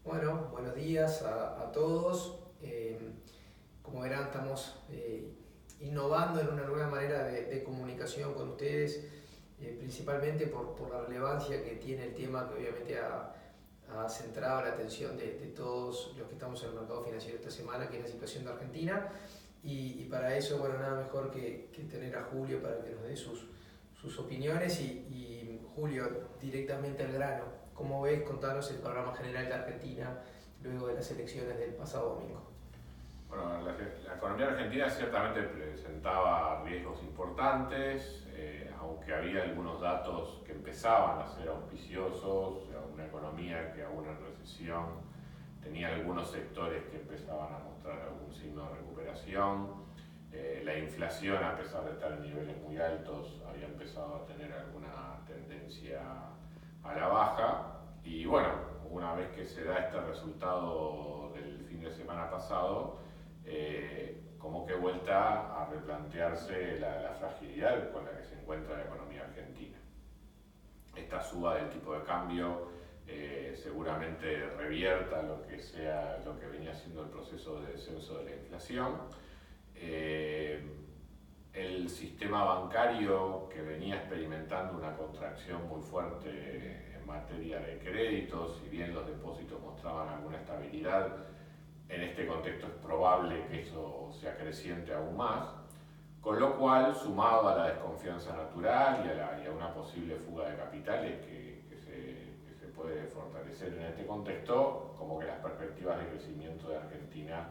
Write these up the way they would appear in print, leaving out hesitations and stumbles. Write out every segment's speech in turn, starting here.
Bueno, buenos días a todos. Como verán, estamos innovando en una nueva manera de comunicación con ustedes, principalmente por la relevancia que tiene el tema que obviamente ha centrado la atención de todos los que estamos en el mercado financiero esta semana, que es la situación de Argentina. Y para eso, bueno, nada mejor que tener a Julio para que nos dé sus opiniones. Y Julio, directamente al grano, ¿cómo ves? Contanos el panorama general de Argentina luego de las elecciones del pasado domingo. Bueno, la economía argentina ciertamente presentaba riesgos importantes, aunque había algunos datos que empezaban a ser auspiciosos, una economía que aún en recesión tenía algunos sectores que empezaban a mostrar algún signo de recuperación. La inflación, a pesar de estar en niveles muy altos, había empezado a tener alguna tendencia a la baja. Y bueno, una vez que se da este resultado del fin de semana pasado, como que vuelta a replantearse la fragilidad con la que se encuentra la economía argentina. Esta suba del tipo de cambio seguramente revierta lo que venía siendo el proceso de descenso de la inflación. El sistema bancario, que venía experimentando una contracción muy fuerte en materia de créditos, si bien los depósitos mostraban alguna estabilidad, en este contexto es probable que eso se acreciente aún más, con lo cual, sumado a la desconfianza natural y a una posible fuga de capitales que se puede fortalecer en este contexto, como que las perspectivas de crecimiento de Argentina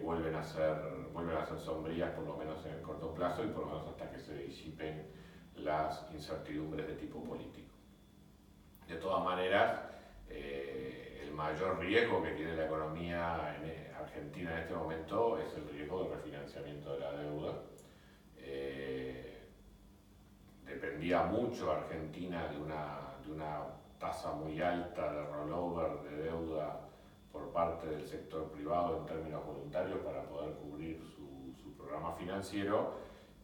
vuelven a ser sombrías, por lo menos en el corto plazo y por lo menos hasta que se disipen las incertidumbres de tipo político. De todas maneras, el mayor riesgo que tiene la economía argentina en este momento es el riesgo de refinanciamiento de la deuda. Dependía mucho Argentina de una tasa muy alta de rollover de deuda por parte del sector privado en términos voluntarios para poder cubrir su programa financiero,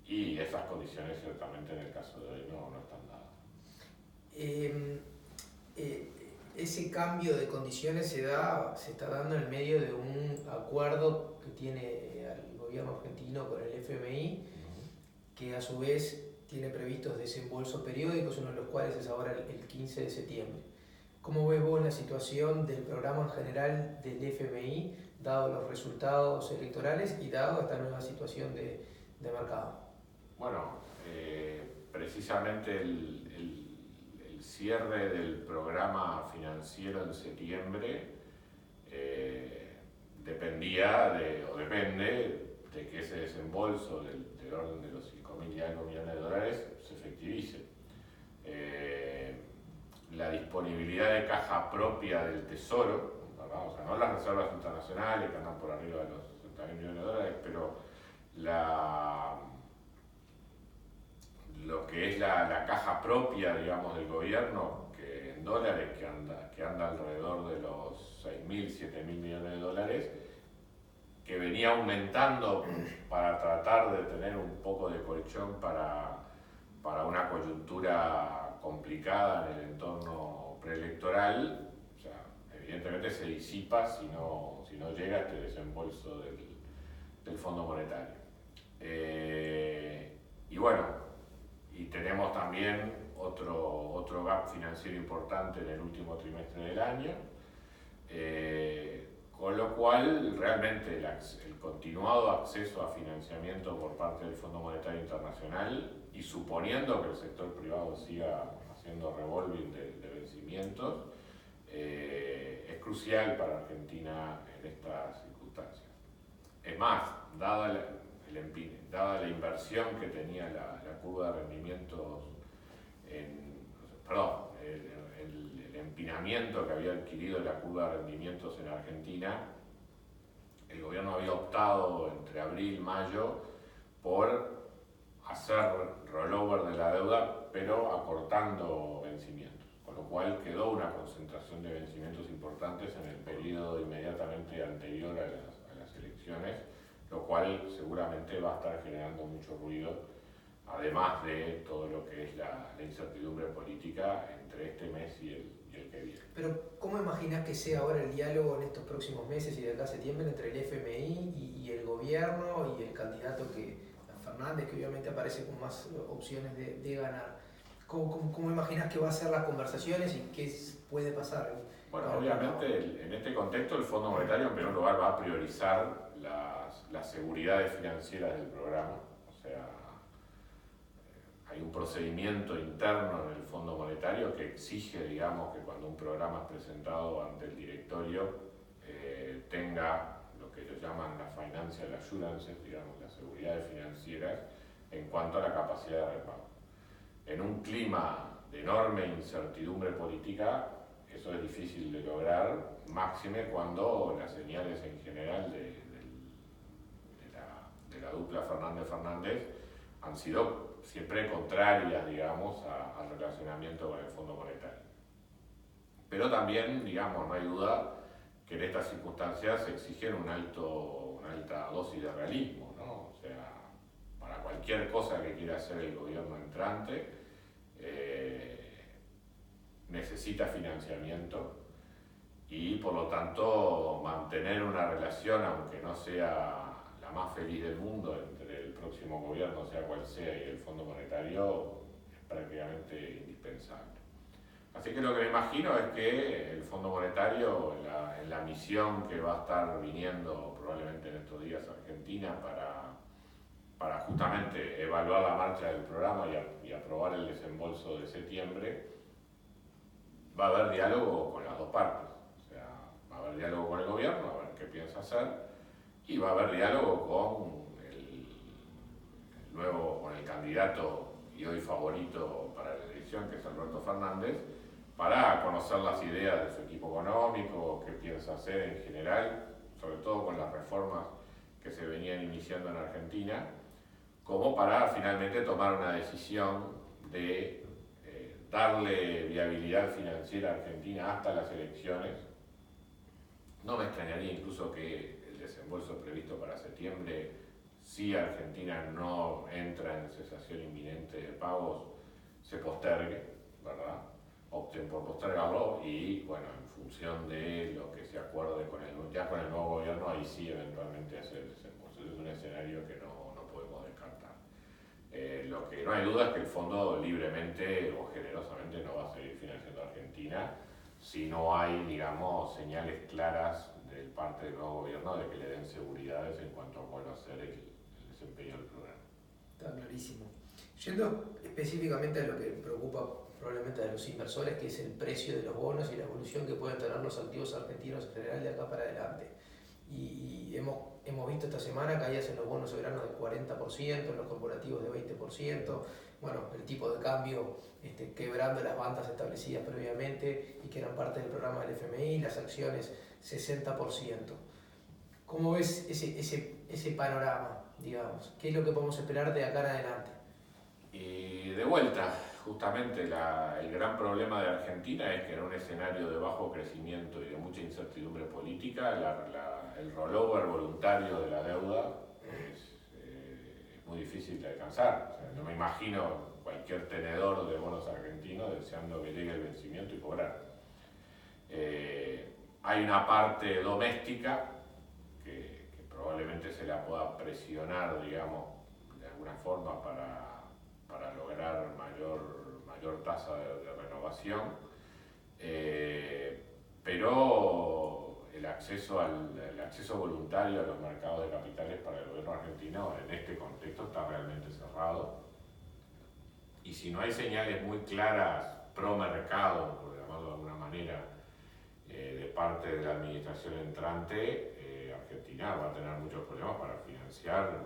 y esas condiciones ciertamente en el caso de hoy no están dadas. Ese cambio de condiciones se está dando en medio de un acuerdo que tiene el gobierno argentino con el FMI, que a su vez tiene previstos desembolsos periódicos, uno de los cuales es ahora el 15 de septiembre. ¿Cómo ves vos la situación del programa en general del FMI, dado los resultados electorales y dado esta nueva situación de mercado? Bueno, precisamente el cierre del programa financiero en septiembre depende de que ese desembolso del orden de los 5.000 y algo millones de dólares se efectivice. La disponibilidad de caja propia del Tesoro, ¿verdad? O sea, no las reservas internacionales que andan por arriba de los 60.000 millones de dólares, pero lo que es la caja propia, digamos, del gobierno, que en dólares, que anda alrededor de los 6.000, 7.000 millones de dólares, que venía aumentando para tratar de tener un poco de colchón para una coyuntura complicada en el entorno preelectoral. O sea, evidentemente se disipa si no llega este desembolso del Fondo Monetario. Y bueno, y tenemos también otro gap financiero importante en el último trimestre del año, con lo cual realmente el continuado acceso a financiamiento por parte del Fondo Monetario Internacional, y suponiendo que el sector privado siga haciendo revolving de vencimientos, es crucial para Argentina en estas circunstancias. Es más, dada la inversión que tenía la curva de rendimientos, el empinamiento que había adquirido la curva de rendimientos en Argentina, el gobierno había optado entre abril y mayo por hacer rollover de la deuda, pero acortando vencimientos, con lo cual quedó una concentración de vencimientos importantes en el periodo inmediatamente anterior a las elecciones, lo cual seguramente va a estar generando mucho ruido, además de todo lo que es la incertidumbre política entre este mes y el que viene. Pero, ¿cómo imaginás que sea ahora el diálogo en estos próximos meses y de acá a septiembre entre el FMI y el gobierno y el candidato Fernández, que obviamente aparece con más opciones de ganar? ¿Cómo imaginás que va a ser las conversaciones y qué puede pasar? Bueno, obviamente en este contexto el Fondo Monetario en primer lugar va a priorizar las seguridades financieras del programa. O sea, hay un procedimiento interno en el Fondo Monetario que exige, digamos, que cuando un programa es presentado ante el directorio tenga lo que ellos llaman las financial assurances, digamos, las seguridades financieras en cuanto a la capacidad de repago. En un clima de enorme incertidumbre política, eso es difícil de lograr, máxime cuando las señales en general de la dupla Fernández-Fernández han sido siempre contrarias, digamos, al relacionamiento con el Fondo Monetario. Pero también, digamos, no hay duda que en estas circunstancias se exigen una alta dosis de realismo, ¿no? O sea, para cualquier cosa que quiera hacer el gobierno entrante, necesita financiamiento y por lo tanto mantener una relación, aunque no sea la más feliz del mundo, entre el próximo gobierno, sea cual sea, y el Fondo Monetario es prácticamente indispensable. Así que lo que me imagino es que el Fondo Monetario, en la misión que va a estar viniendo probablemente en estos días a Argentina para justamente evaluar la marcha del programa y aprobar el desembolso de septiembre, va a haber diálogo con las dos partes. O sea, va a haber diálogo con el gobierno, a ver qué piensa hacer, y va a haber diálogo con el candidato y hoy favorito para la elección, que es Alberto Fernández, para conocer las ideas de su equipo económico, qué piensa hacer en general, sobre todo con las reformas que se venían iniciando en Argentina, como para finalmente tomar una decisión de darle viabilidad financiera a Argentina hasta las elecciones. No me extrañaría incluso que el desembolso previsto para septiembre, si Argentina no entra en cesación inminente de pagos, se postergue, ¿verdad? Opten por postergarlo y, bueno, en función de lo que se acuerde con el nuevo gobierno, ahí sí eventualmente hacer el desembolso. Es un escenario que no podemos descartar. Lo que no hay duda es que el fondo libremente o generosamente no va a seguir financiando a Argentina si no hay, digamos, señales claras de parte del nuevo gobierno de que le den seguridades en cuanto a cuál va a ser el desempeño del programa. Está clarísimo. Yendo específicamente a lo que preocupa probablemente a los inversores, que es el precio de los bonos y la evolución que pueden tener los activos argentinos en general de acá para adelante. Y hemos visto esta semana caídas en los bonos soberanos del 40%, en los corporativos de 20%, bueno, el tipo de cambio quebrando las bandas establecidas previamente y que eran parte del programa del FMI, las acciones 60%. ¿Cómo ves ese panorama, digamos? ¿Qué es lo que podemos esperar de acá en adelante? Y de vuelta, justamente el gran problema de Argentina es que en un escenario de bajo crecimiento y de mucha incertidumbre política, el rollover voluntario de la deuda es muy difícil de alcanzar. O sea, no me imagino cualquier tenedor de bonos argentinos deseando que llegue el vencimiento y cobrar. Hay una parte doméstica que probablemente se la pueda presionar, digamos, de alguna forma para lograr mayor tasa de renovación, pero el acceso voluntario a los mercados de capitales para el gobierno argentino en este contexto está realmente cerrado, y si no hay señales muy claras pro mercado, por llamarlo de alguna manera, de parte de la administración entrante, Argentina va a tener muchos problemas para financiar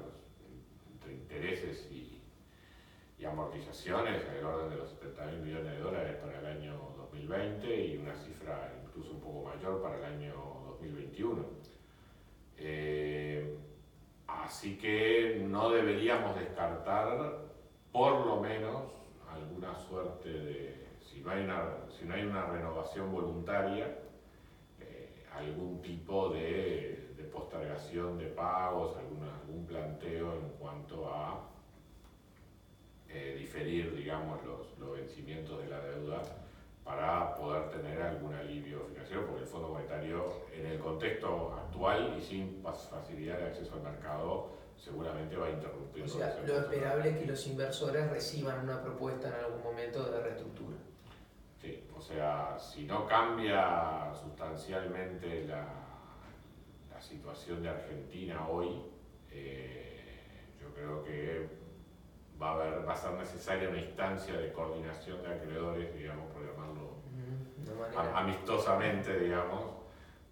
entre intereses y amortizaciones en el orden de los 70.000 millones de dólares para el año 2020 y una cifra incluso un poco mayor para el año 2021. Así que no deberíamos descartar por lo menos alguna suerte de, si no hay una renovación voluntaria, algún tipo de postergación de pagos, algún planteo en cuanto a diferir, digamos, los vencimientos de la deuda para poder tener algún alivio financiero, porque el Fondo Monetario en el contexto actual y sin facilidad de acceso al mercado seguramente va a interrumpir. O sea, lo esperable es que los inversores reciban una propuesta en algún momento de reestructura. Sí, o sea, si no cambia sustancialmente la situación de Argentina hoy, yo creo que va a ser necesaria una instancia de coordinación de acreedores, digamos, por llamarlo amistosamente, digamos,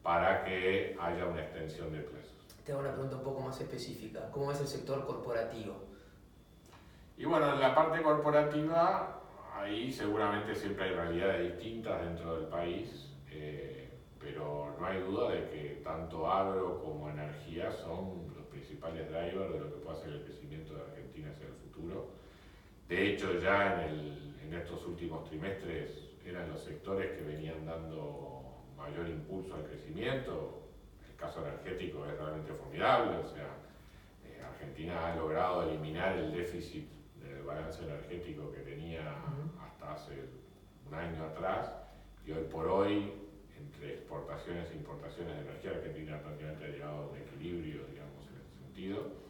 para que haya una extensión de plazos. Te hago una pregunta un poco más específica. ¿Cómo es el sector corporativo? Y bueno, en la parte corporativa, ahí seguramente siempre hay realidades distintas dentro del país, pero no hay duda de que tanto agro como energía son los principales drivers de lo que puede ser el crecimiento de Argentina hacia el futuro. De hecho, ya en estos últimos trimestres eran los sectores que venían dando mayor impulso al crecimiento. El caso energético es realmente formidable, o sea, Argentina ha logrado eliminar el déficit del balance energético que tenía hasta hace un año atrás, y hoy por hoy, entre exportaciones e importaciones de energía, Argentina prácticamente ha llegado a un equilibrio, digamos, en ese sentido.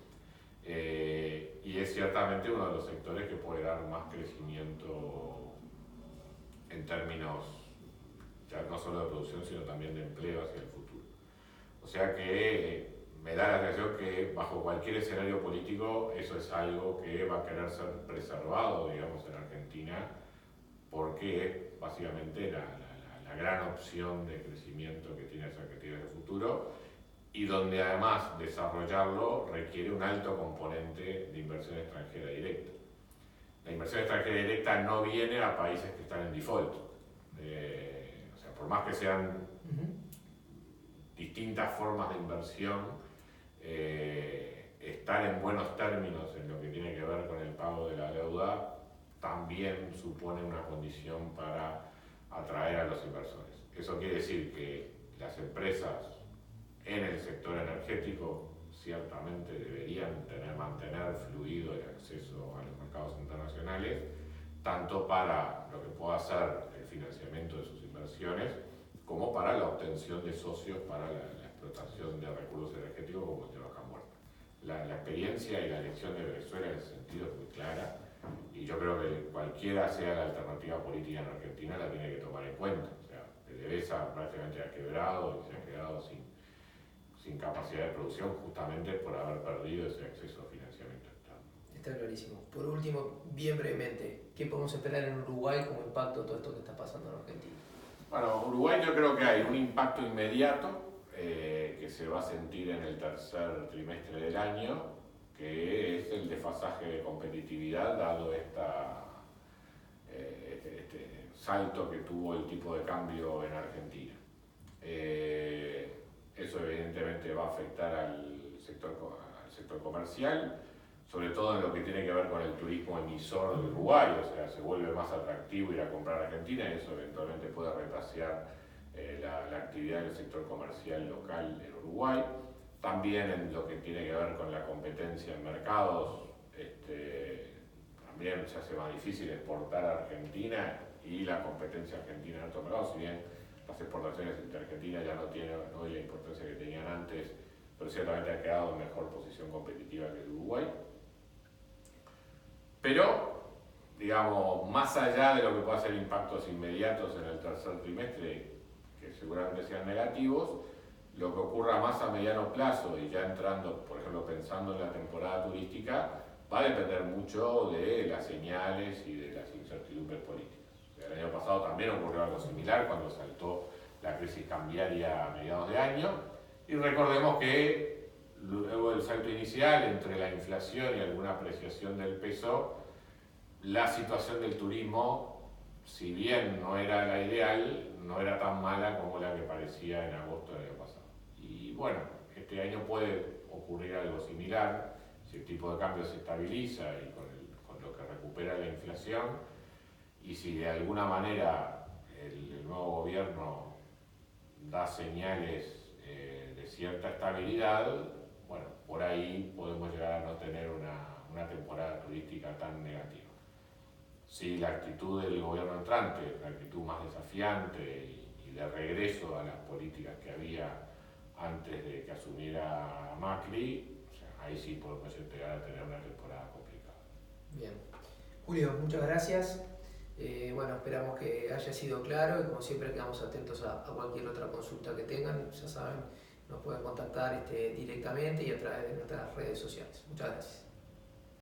Y es ciertamente uno de los sectores que puede dar más crecimiento en términos ya no solo de producción, sino también de empleo hacia el futuro. O sea que me da la sensación que bajo cualquier escenario político eso es algo que va a querer ser preservado, digamos, en Argentina, porque es básicamente la gran opción de crecimiento que tiene esa actividad de futuro, y donde además desarrollarlo requiere un alto componente de inversión extranjera directa. La inversión extranjera directa no viene a países que están en default. O sea, por más que sean distintas formas de inversión, estar en buenos términos en lo que tiene que ver con el pago de la deuda también supone una condición para atraer a los inversores. Eso quiere decir que las empresas en el sector energético ciertamente deberían mantener fluido el acceso a los mercados internacionales, tanto para lo que pueda ser el financiamiento de sus inversiones, como para la obtención de socios para la explotación de recursos energéticos como el de Vaca Muerta. La experiencia y la elección de Venezuela en ese sentido es muy clara, y yo creo que cualquiera sea la alternativa política en Argentina la tiene que tomar en cuenta. O sea, PDVSA prácticamente ha quebrado y se ha quedado sin capacidad de producción justamente por haber perdido ese acceso a financiamiento externo. Está clarísimo. Por último, bien brevemente, ¿qué podemos esperar en Uruguay como impacto de todo esto que está pasando en Argentina? Bueno, Uruguay yo creo que hay un impacto inmediato que se va a sentir en el tercer trimestre del año, que es el desfasaje de competitividad dado este salto que tuvo el tipo de cambio en Argentina. Eso evidentemente va a afectar al sector comercial, sobre todo en lo que tiene que ver con el turismo emisor de Uruguay, o sea, se vuelve más atractivo ir a comprar a Argentina y eso eventualmente puede retasear la actividad del sector comercial local en Uruguay. También en lo que tiene que ver con la competencia en mercados, también se hace más difícil exportar a Argentina y la competencia argentina en otros mercados, si bien las exportaciones entre Argentina ya no tienen hoy la importancia que tenían antes, pero ciertamente ha quedado en mejor posición competitiva que el Uruguay. Pero, digamos, más allá de lo que pueda ser impactos inmediatos en el tercer trimestre, que seguramente sean negativos, lo que ocurra más a mediano plazo y ya entrando, por ejemplo, pensando en la temporada turística, va a depender mucho de las señales y de las incertidumbres políticas. El año pasado también ocurrió algo similar cuando saltó la crisis cambiaria a mediados de año, y recordemos que luego del salto inicial entre la inflación y alguna apreciación del peso, la situación del turismo, si bien no era la ideal, no era tan mala como la que parecía en agosto del año pasado. Y bueno, este año puede ocurrir algo similar, si el tipo de cambio se estabiliza y con lo que recupera la inflación, y si de alguna manera el nuevo gobierno da señales de cierta estabilidad, bueno, por ahí podemos llegar a no tener una temporada turística tan negativa. Si la actitud del gobierno entrante, una actitud más desafiante y de regreso a las políticas que había antes de que asumiera Macri, o sea, ahí sí podemos llegar a tener una temporada complicada. Bien. Julio, muchas gracias. Bueno, esperamos que haya sido claro y como siempre quedamos atentos a cualquier otra consulta que tengan. Ya saben, nos pueden contactar directamente y a través de nuestras redes sociales. Muchas gracias.